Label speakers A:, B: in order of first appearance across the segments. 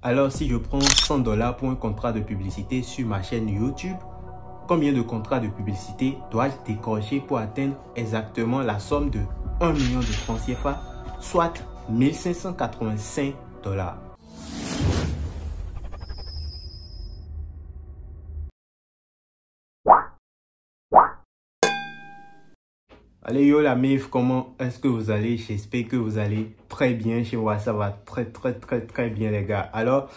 A: Alors si je prends 100 $ pour un contrat de publicité sur ma chaîne YouTube, combien de contrats de publicité dois-je décrocher pour atteindre exactement la somme de 1 million de francs CFA, soit 1585 $? Allez yo la MIF, comment est-ce que vous allez? J'espère que vous allez très bien. Chez moi ça va très bien les gars. Alors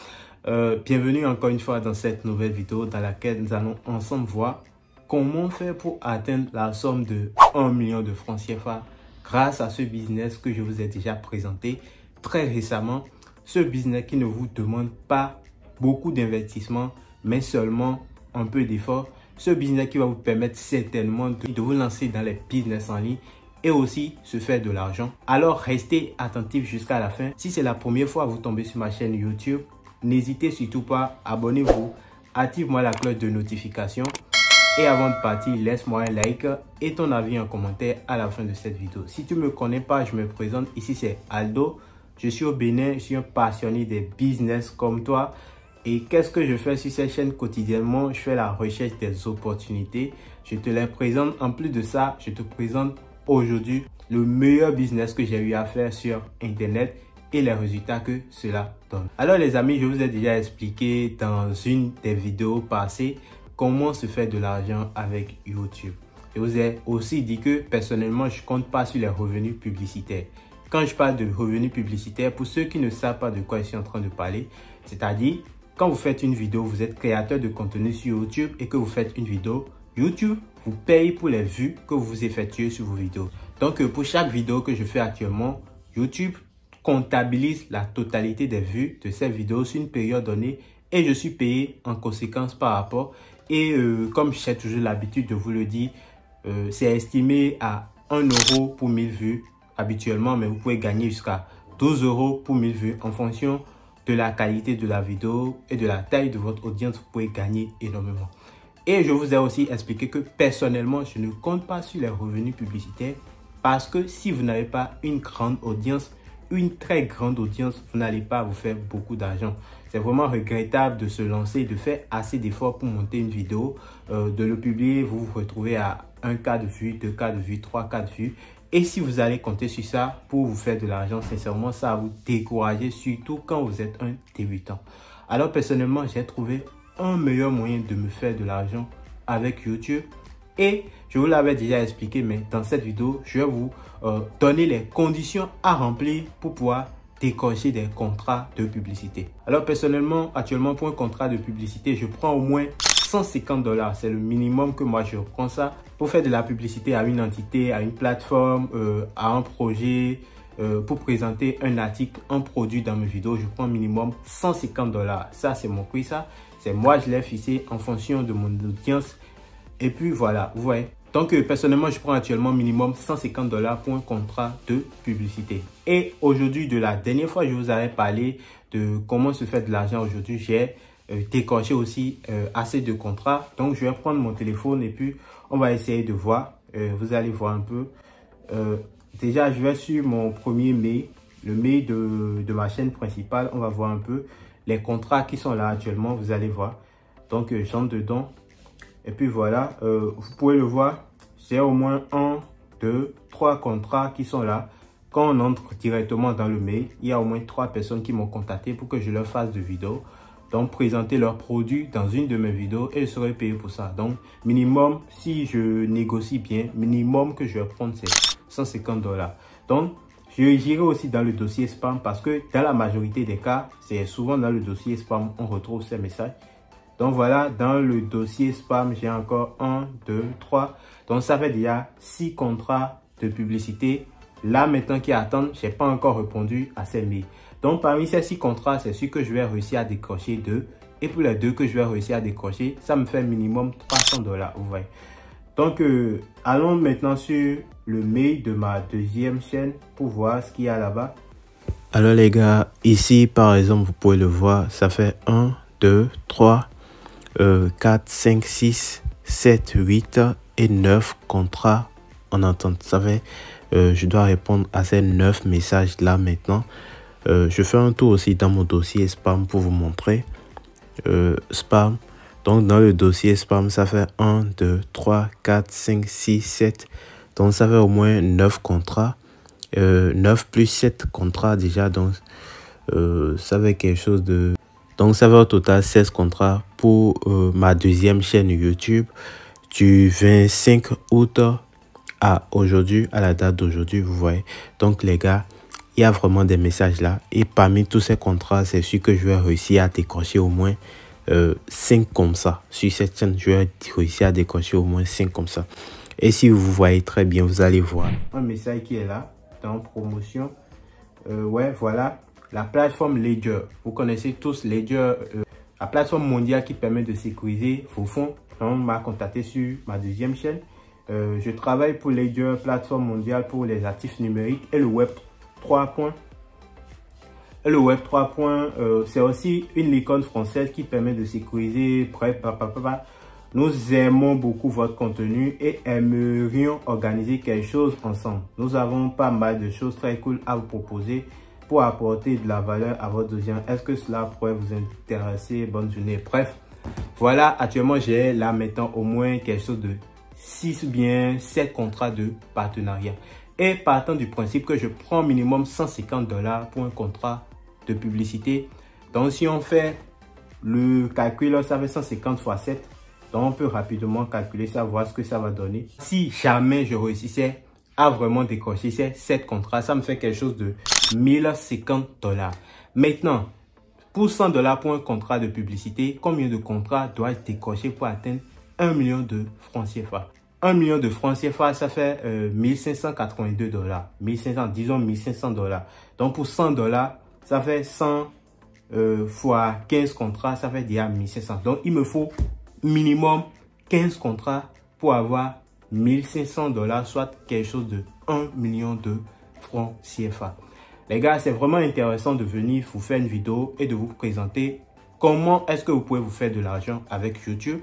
A: bienvenue encore une fois dans cette nouvelle vidéo dans laquelle nous allons ensemble voir comment faire pour atteindre la somme de 1 million de francs CFA grâce à ce business que je vous ai déjà présenté très récemment. Ce business qui ne vous demande pas beaucoup d'investissement mais seulement un peu d'effort. Ce business qui va vous permettre certainement de vous lancer dans les business en ligne et aussi se faire de l'argent. Alors restez attentifs jusqu'à la fin. Si c'est la première fois que vous tombez sur ma chaîne YouTube, n'hésitez surtout pas, abonnez-vous, activez-moi la cloche de notification. Et avant de partir, laisse-moi un like et ton avis en commentaire à la fin de cette vidéo. Si tu ne me connais pas, je me présente. Ici c'est Aldo. Je suis au Bénin, je suis un passionné des business comme toi. Et qu'est-ce que je fais sur cette chaîne quotidiennement? Je fais la recherche des opportunités. Je te les présente. En plus de ça, je te présente aujourd'hui le meilleur business que j'ai eu à faire sur Internet et les résultats que cela donne. Alors les amis, je vous ai déjà expliqué dans une des vidéos passées comment se faire de l'argent avec YouTube. Je vous ai aussi dit que personnellement, je ne compte pas sur les revenus publicitaires. Quand je parle de revenus publicitaires, pour ceux qui ne savent pas de quoi je suis en train de parler, c'est-à-dire quand vous faites une vidéo, vous êtes créateur de contenu sur YouTube et que vous faites une vidéo, YouTube vous paye pour les vues que vous effectuez sur vos vidéos. Donc pour chaque vidéo que je fais actuellement, YouTube comptabilise la totalité des vues de cette vidéo sur une période donnée et je suis payé en conséquence par rapport. Et comme j'ai toujours l'habitude de vous le dire, c'est estimé à 1 € pour 1000 vues habituellement, mais vous pouvez gagner jusqu'à 12 € pour 1000 vues en fonction de la qualité de la vidéo et de la taille de votre audience. Vous pouvez gagner énormément. Et je vous ai aussi expliqué que personnellement, je ne compte pas sur les revenus publicitaires parce que si vous n'avez pas une grande audience, une très grande audience, vous n'allez pas vous faire beaucoup d'argent. C'est vraiment regrettable de se lancer, de faire assez d'efforts pour monter une vidéo, de le publier, vous vous retrouvez à 1K de vues, 2K de vues, 3K de vues. Et si vous allez compter sur ça pour vous faire de l'argent, sincèrement, ça va vous décourager, surtout quand vous êtes un débutant. Alors personnellement, j'ai trouvé un meilleur moyen de me faire de l'argent avec YouTube. Et je vous l'avais déjà expliqué, mais dans cette vidéo, je vais vous donner les conditions à remplir pour pouvoir décrocher des contrats de publicité. Alors personnellement, actuellement pour un contrat de publicité, je prends au moins 150 $. C'est le minimum que moi je prends ça pour faire de la publicité à une entité, à une plateforme, à un projet, pour présenter un article, un produit dans mes vidéos. Je prends minimum 150 $. Ça c'est mon prix, ça. C'est moi je l'ai fixé en fonction de mon audience. Et puis voilà, vous voyez. Donc personnellement, je prends actuellement minimum 150 $ pour un contrat de publicité. Et aujourd'hui, de la dernière fois, je vous avais parlé de comment se faire de l'argent. Aujourd'hui, j'ai décroché aussi assez de contrats. Donc je vais prendre mon téléphone et puis on va essayer de voir. Vous allez voir un peu. Déjà, je vais sur mon premier mail, le mail de ma chaîne principale. On va voir un peu les contrats qui sont là actuellement. Vous allez voir. Donc j'entre dedans. Et puis voilà, vous pouvez le voir, j'ai au moins 1, 2, 3 contrats qui sont là. Quand on entre directement dans le mail, il y a au moins 3 personnes qui m'ont contacté pour que je leur fasse de vidéos. Donc présenter leurs produits dans une de mes vidéos et je serai payé pour ça. Donc minimum, si je négocie bien, minimum que je vais prendre c'est 150 $. Donc j'irai aussi dans le dossier spam parce que dans la majorité des cas, c'est souvent dans le dossier spam on retrouve ces messages. Donc voilà, dans le dossier spam, j'ai encore 1, 2, 3. Donc ça fait déjà 6 contrats de publicité. Là maintenant qui attendent, je n'ai pas encore répondu à ces mails. Donc parmi ces 6 contrats, c'est sûr que je vais réussir à décrocher 2. Et pour les 2 que je vais réussir à décrocher, ça me fait minimum 300 $. Vous voyez. Donc allons maintenant sur le mail de ma deuxième chaîne pour voir ce qu'il y a là-bas. Alors les gars, ici par exemple, vous pouvez le voir, ça fait 1, 2, 3... 4, 5, 6, 7, 8 et 9 contrats en entente. Ça fait, je dois répondre à ces 9 messages là maintenant. Je fais un tour aussi dans mon dossier spam pour vous montrer. Spam. Donc, dans le dossier spam, ça fait 1, 2, 3, 4, 5, 6, 7. Donc, ça fait au moins 9 contrats. 9 plus 7 contrats déjà. Donc, ça fait quelque chose de... Donc, ça fait au total 16 contrats pour ma deuxième chaîne YouTube du 25 août à aujourd'hui, à la date d'aujourd'hui, vous voyez. Donc, les gars, il y a vraiment des messages là. Et parmi tous ces contrats, c'est sûr que je vais réussir à décrocher au moins 5 comme ça. Sur cette chaîne, je vais réussir à décrocher au moins 5 comme ça. Et si vous voyez très bien, vous allez voir un message qui est là, dans promotion. Ouais, voilà. La plateforme Ledger. Vous connaissez tous Ledger, la plateforme mondiale qui permet de sécuriser vos fonds. On m'a contacté sur ma deuxième chaîne. Je travaille pour Ledger, plateforme mondiale pour les actifs numériques et le Web 3. Et le Web 3. C'est aussi une licorne française qui permet de sécuriser. Nous aimons beaucoup votre contenu et aimerions organiser quelque chose ensemble. Nous avons pas mal de choses très cool à vous proposer pour apporter de la valeur à votre audience. Est-ce que cela pourrait vous intéresser? Bonne journée. Bref, voilà, actuellement, j'ai là maintenant au moins quelque chose de 6 ou bien 7 contrats de partenariat. Et partant du principe que je prends minimum 150 $ pour un contrat de publicité. Donc, si on fait le calcul, ça fait 150 fois 7. Donc, on peut rapidement calculer ça, voir ce que ça va donner. Si jamais je réussissais à vraiment décrocher ces 7 contrats, ça me fait quelque chose de 1050 $. Maintenant, pour 100 $ pour un contrat de publicité, combien de contrats dois-je décrocher pour atteindre 1 million de francs CFA? 1 million de francs CFA, ça fait 1582 $. 1500, disons 1500 $. Donc, pour 100 $, ça fait 100 fois 15 contrats, ça fait déjà 1500. Donc, il me faut minimum 15 contrats pour avoir 1500 $, soit quelque chose de 1 million de francs CFA. Les gars, c'est vraiment intéressant de venir vous faire une vidéo et de vous présenter comment est-ce que vous pouvez vous faire de l'argent avec YouTube.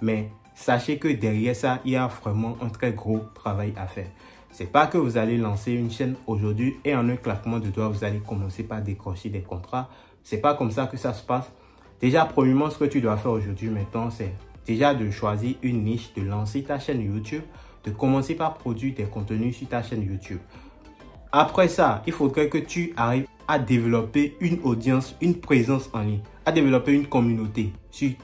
A: Mais sachez que derrière ça, il y a vraiment un très gros travail à faire. C'est pas que vous allez lancer une chaîne aujourd'hui et en un claquement de doigts, vous allez commencer par décrocher des contrats. C'est pas comme ça que ça se passe. Déjà, premièrement, ce que tu dois faire aujourd'hui maintenant, c'est déjà de choisir une niche, de lancer ta chaîne YouTube, de commencer par produire des contenus sur ta chaîne YouTube. Après ça, il faudrait que tu arrives à développer une audience, une présence en ligne, à développer une communauté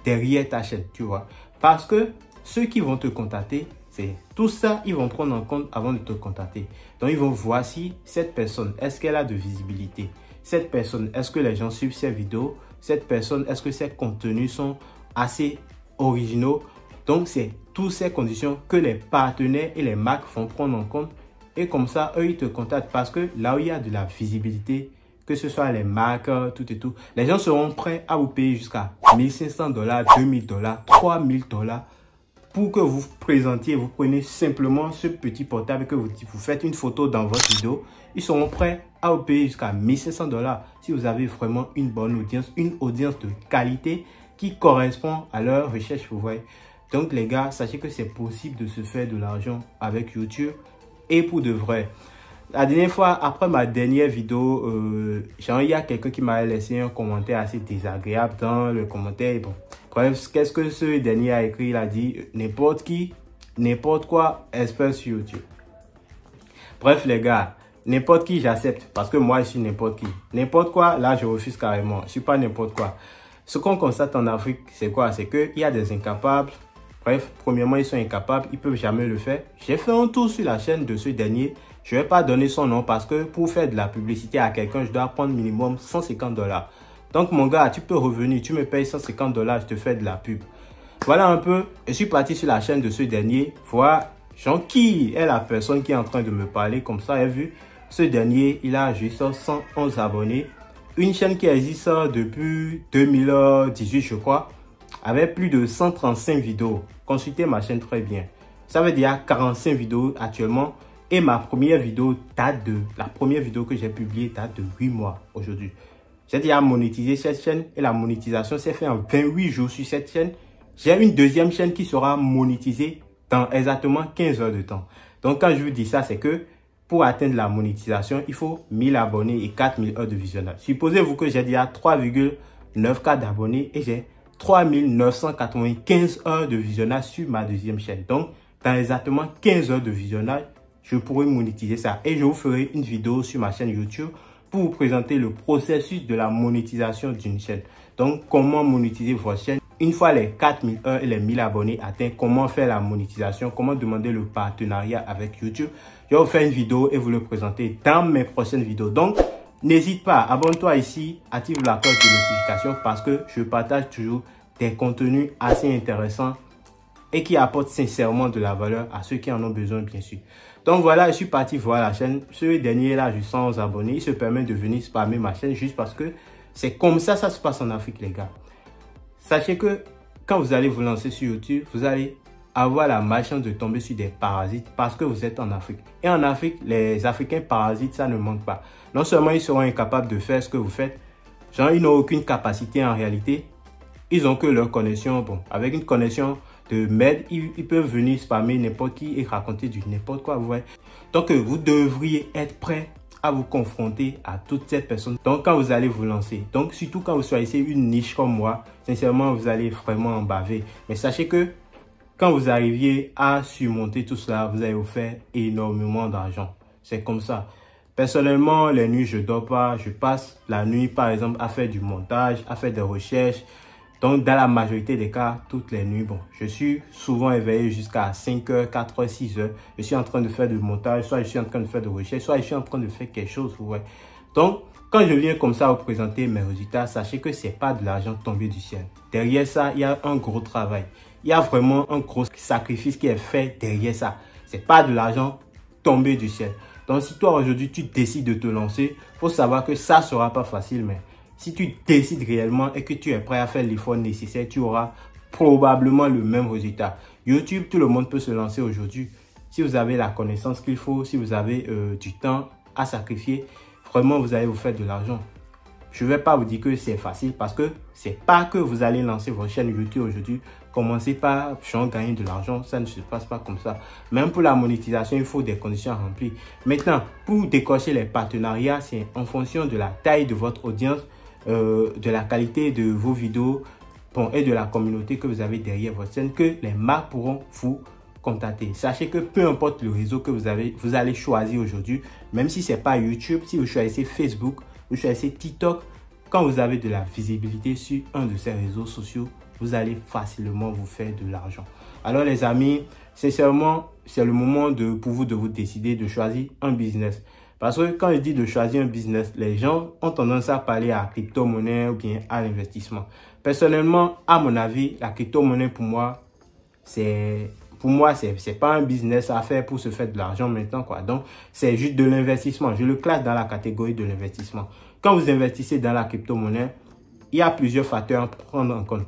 A: derrière ta chaîne, tu vois. Parce que ceux qui vont te contacter, c'est tout ça, ils vont prendre en compte avant de te contacter. Donc, ils vont voir si cette personne, est-ce qu'elle a de visibilité? Cette personne, est-ce que les gens suivent ses vidéos? Cette personne, est-ce que ses contenus sont assez originaux? Donc, c'est toutes ces conditions que les partenaires et les marques vont prendre en compte. Et comme ça, eux, ils te contactent parce que là où il y a de la visibilité, que ce soit les marques, tout et tout, les gens seront prêts à vous payer jusqu'à 1500 $, 2000 $, 3000 $ pour que vous présentiez, vous prenez simplement ce petit portable que vous faites une photo dans votre vidéo. Ils seront prêts à vous payer jusqu'à 1500 $ si vous avez vraiment une bonne audience, une audience de qualité qui correspond à leur recherche, vous voyez. Donc les gars, sachez que c'est possible de se faire de l'argent avec YouTube. Et pour de vrai, la dernière fois, après ma dernière vidéo, il y a quelqu'un qui m'a laissé un commentaire assez désagréable dans le commentaire. Bon, bref, qu'est-ce que ce dernier a écrit? Il a dit n'importe qui, n'importe quoi, expert sur YouTube. Bref, les gars, n'importe qui, j'accepte parce que moi, je suis n'importe qui. N'importe quoi, là, je refuse carrément. Je ne suis pas n'importe quoi. Ce qu'on constate en Afrique, c'est quoi? C'est qu'il y a des incapables. Bref, premièrement, ils sont incapables, ils ne peuvent jamais le faire. J'ai fait un tour sur la chaîne de ce dernier. Je ne vais pas donner son nom parce que pour faire de la publicité à quelqu'un, je dois prendre minimum 150 $. Donc, mon gars, tu peux revenir, tu me payes 150 $, je te fais de la pub. Voilà un peu, je suis parti sur la chaîne de ce dernier. Voilà, genre, qui est la personne qui est en train de me parler comme ça. Vous avez vu, ce dernier, il a juste 111 abonnés. Une chaîne qui existe depuis 2018, je crois, avec plus de 135 vidéos. Consultez ma chaîne très bien. Ça veut dire 45 vidéos actuellement. Et ma première vidéo date de... La première vidéo que j'ai publiée date de 8 mois aujourd'hui. J'ai déjà monétisé cette chaîne. Et la monétisation s'est faite en 28 jours sur cette chaîne. J'ai une deuxième chaîne qui sera monétisée dans exactement 15 heures de temps. Donc quand je vous dis ça, c'est que pour atteindre la monétisation, il faut 1000 abonnés et 4000 heures de visionnage. Supposez-vous que j'ai déjà 3,9K d'abonnés et j'ai 3995 heures de visionnage sur ma deuxième chaîne. Donc, dans exactement 15 heures de visionnage, je pourrais monétiser ça. Et je vous ferai une vidéo sur ma chaîne YouTube pour vous présenter le processus de la monétisation d'une chaîne. Donc, comment monétiser votre chaîne. Une fois les 4000 heures et les 1000 abonnés atteints, comment faire la monétisation, comment demander le partenariat avec YouTube. Je vais vous faire une vidéo et vous le présenter dans mes prochaines vidéos. Donc, n'hésite pas, abonne-toi ici, active la cloche de notification parce que je partage toujours des contenus assez intéressants et qui apportent sincèrement de la valeur à ceux qui en ont besoin, bien sûr. Donc voilà, je suis parti voir la chaîne. Ce dernier là, juste 100 abonnés, il se permet de venir spammer ma chaîne juste parce que c'est comme ça se passe en Afrique, les gars. Sachez que quand vous allez vous lancer sur YouTube, vous allez avoir la malchance de tomber sur des parasites parce que vous êtes en Afrique. Et en Afrique, les Africains parasites, ça ne manque pas. Non seulement ils seront incapables de faire ce que vous faites, genre ils n'ont aucune capacité en réalité. Ils ont que leur connexion. Bon, avec une connexion de merde, ils peuvent venir spammer n'importe qui et raconter du n'importe quoi. Vous voyez. Donc, vous devriez être prêt à vous confronter à toutes ces personnes. Donc, quand vous allez vous lancer, donc surtout quand vous choisissez une niche comme moi, sincèrement, vous allez vraiment en baver. Mais sachez que quand vous arriviez à surmonter tout cela, vous allez vous faire énormément d'argent. C'est comme ça. Personnellement, les nuits, je dors pas. Je passe la nuit, par exemple, à faire du montage, à faire des recherches. Donc, dans la majorité des cas, toutes les nuits, bon, je suis souvent éveillé jusqu'à 5 h, 4 h, 6 h. Je suis en train de faire du montage, soit je suis en train de faire de recherche, soit je suis en train de faire quelque chose. Ouais. Donc, quand je viens comme ça vous présenter mes résultats, sachez que c'est pas de l'argent tombé du ciel. Derrière ça, il y a un gros travail. Il y a vraiment un gros sacrifice qui est fait derrière ça. C'est pas de l'argent tombé du ciel. Donc, si toi aujourd'hui tu décides de te lancer, faut savoir que ça sera pas facile, mais si tu décides réellement et que tu es prêt à faire l'effort nécessaire, tu auras probablement le même résultat. YouTube, tout le monde peut se lancer aujourd'hui. Si vous avez la connaissance qu'il faut, si vous avez du temps à sacrifier, vraiment vous allez vous faire de l'argent. Je ne vais pas vous dire que c'est facile parce que c'est pas que vous allez lancer votre chaîne YouTube aujourd'hui. Commencez par gagner de l'argent, ça ne se passe pas comme ça. Même pour la monétisation, il faut des conditions remplies. Maintenant, pour décocher les partenariats, c'est en fonction de la taille de votre audience, de la qualité de vos vidéos, bon, et de la communauté que vous avez derrière votre chaîne que les marques pourront vous contacter. Sachez que peu importe le réseau que vous allez choisir aujourd'hui, même si ce n'est pas YouTube, si vous choisissez Facebook, vous choisissez TikTok, quand vous avez de la visibilité sur un de ces réseaux sociaux, vous allez facilement vous faire de l'argent. Alors les amis, sincèrement, c'est le moment pour vous de vous décider de choisir un business. Parce que quand je dis de choisir un business, les gens ont tendance à parler à la crypto-monnaie ou bien à l'investissement. Personnellement, à mon avis, la crypto-monnaie pour moi, c'est pas un business à faire pour se faire de l'argent maintenant, quoi. Donc, c'est juste de l'investissement. Je le classe dans la catégorie de l'investissement. Quand vous investissez dans la crypto-monnaie, il y a plusieurs facteurs à prendre en compte.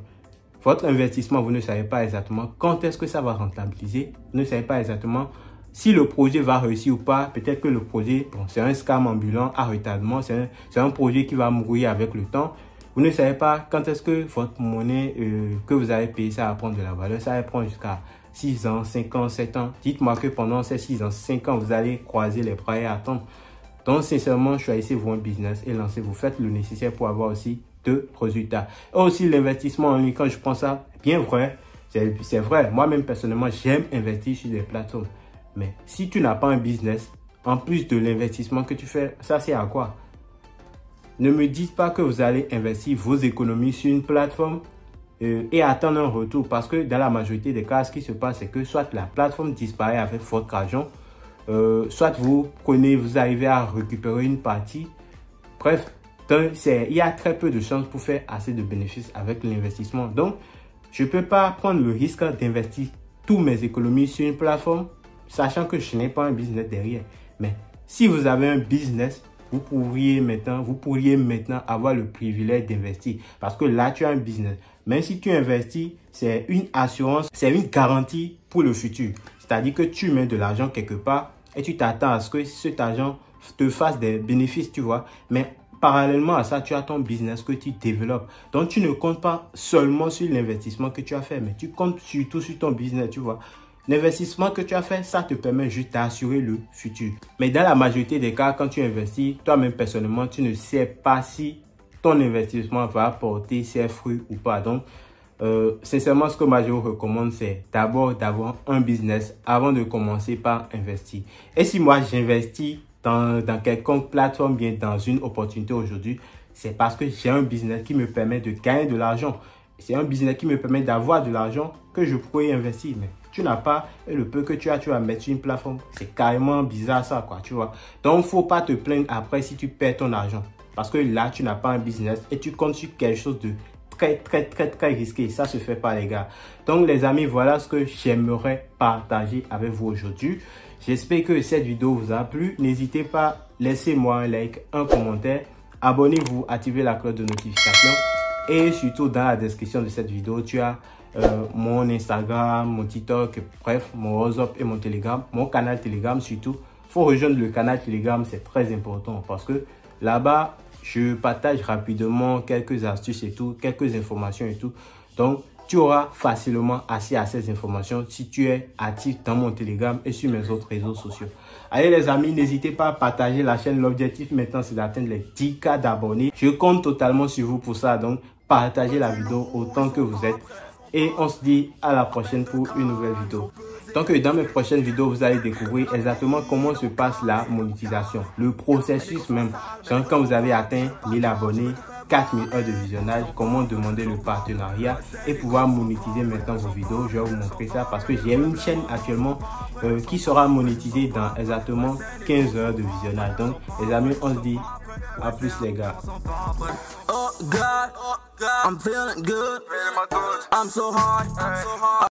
A: Votre investissement, vous ne savez pas exactement quand est-ce que ça va rentabiliser. Vous ne savez pas exactement si le projet va réussir ou pas. Peut-être que le projet, bon, c'est un scam ambulant à retardement. C'est un projet qui va mourir avec le temps. Vous ne savez pas quand est-ce que votre monnaie que vous avez payé, ça va prendre de la valeur. Ça va prendre jusqu'à 6 ans, 5 ans, 7 ans. Dites-moi que pendant ces 6 ans, 5 ans, vous allez croiser les bras et attendre. Donc, sincèrement, choisissez-vous un business et lancez-vous. Faites le nécessaire pour avoir aussi de résultats. Et aussi, l'investissement en ligne, quand je pense ça, bien vrai, c'est vrai. Moi-même, personnellement, j'aime investir sur des plateformes. Mais si tu n'as pas un business, en plus de l'investissement que tu fais, ça c'est à quoi? Ne me dites pas que vous allez investir vos économies sur une plateforme et attendre un retour. Parce que dans la majorité des cas, ce qui se passe, c'est que soit la plateforme disparaît avec votre argent, soit vous arrivez à récupérer une partie. Bref, il y a très peu de chances pour faire assez de bénéfices avec l'investissement. Donc, je ne peux pas prendre le risque d'investir toutes mes économies sur une plateforme, sachant que je n'ai pas un business derrière. Mais si vous avez un business, vous pourriez maintenant avoir le privilège d'investir. Parce que là, tu as un business. Même si tu investis, c'est une assurance, c'est une garantie pour le futur. C'est-à-dire que tu mets de l'argent quelque part et tu t'attends à ce que cet argent te fasse des bénéfices, tu vois. Mais parallèlement à ça, tu as ton business que tu développes. Donc, tu ne comptes pas seulement sur l'investissement que tu as fait, mais tu comptes surtout sur ton business, tu vois. l'investissement que tu as fait, ça te permet juste d'assurer le futur. Mais dans la majorité des cas, quand tu investis, toi-même personnellement, tu ne sais pas si ton investissement va apporter ses fruits ou pas. Donc, sincèrement, ce que moi je vous recommande, c'est d'abord d'avoir un business avant de commencer par investir. Et si moi j'investis dans quelconque plateforme, bien dans une opportunité aujourd'hui, c'est parce que j'ai un business qui me permet de gagner de l'argent. C'est un business qui me permet d'avoir de l'argent que je pourrais investir. Mais tu n'as pas, et le peu que tu as, tu vas mettre sur une plateforme. C'est carrément bizarre ça, quoi, tu vois. Donc, il ne faut pas te plaindre après si tu perds ton argent. Parce que là, tu n'as pas un business et tu comptes sur quelque chose de très risqué. Ça se fait pas, les gars. Donc, les amis, voilà ce que j'aimerais partager avec vous aujourd'hui. J'espère que cette vidéo vous a plu. N'hésitez pas, laissez-moi un like, un commentaire. Abonnez-vous, activez la cloche de notification. Et surtout, dans la description de cette vidéo, tu as mon Instagram, mon TikTok, bref, mon WhatsApp et mon Telegram, mon canal Telegram surtout. Il faut rejoindre le canal Telegram, c'est très important parce que là-bas, je partage rapidement quelques astuces et tout, quelques informations et tout. Donc, tu auras facilement accès à ces informations si tu es actif dans mon Telegram et sur mes autres réseaux sociaux. Allez les amis, n'hésitez pas à partager la chaîne. L'objectif maintenant, c'est d'atteindre les 10K d'abonnés. Je compte totalement sur vous pour ça. Donc, partagez la vidéo autant que vous êtes. Et on se dit à la prochaine pour une nouvelle vidéo. Donc, dans mes prochaines vidéos, vous allez découvrir exactement comment se passe la monétisation. Le processus même. Quand vous avez atteint 1000 abonnés, 4000 heures de visionnage, comment demander le partenariat et pouvoir monétiser maintenant vos vidéos. Je vais vous montrer ça parce que j'ai une chaîne actuellement qui sera monétisée dans exactement 15 heures de visionnage. Donc, les amis, on se dit à plus les gars. Oh God, I'm feeling good. I'm so hard.